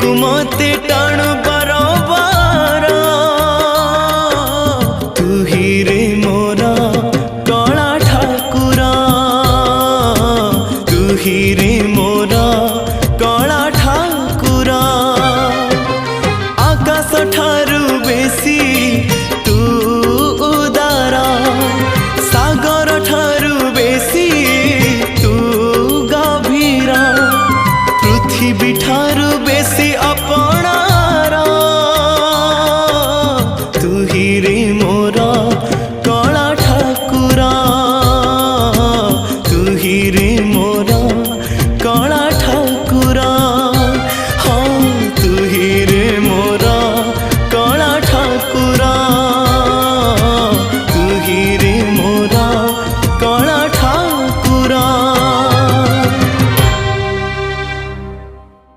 को मते टाण बरबार तू ही रे मोरा कला ठाकुर तू ही रे मोरा कला ठाकुर आकाश ठारू बेसी तू उदार सागर ठारू बेसी तू गभीर पृथ्वी ठारू बेसी अपा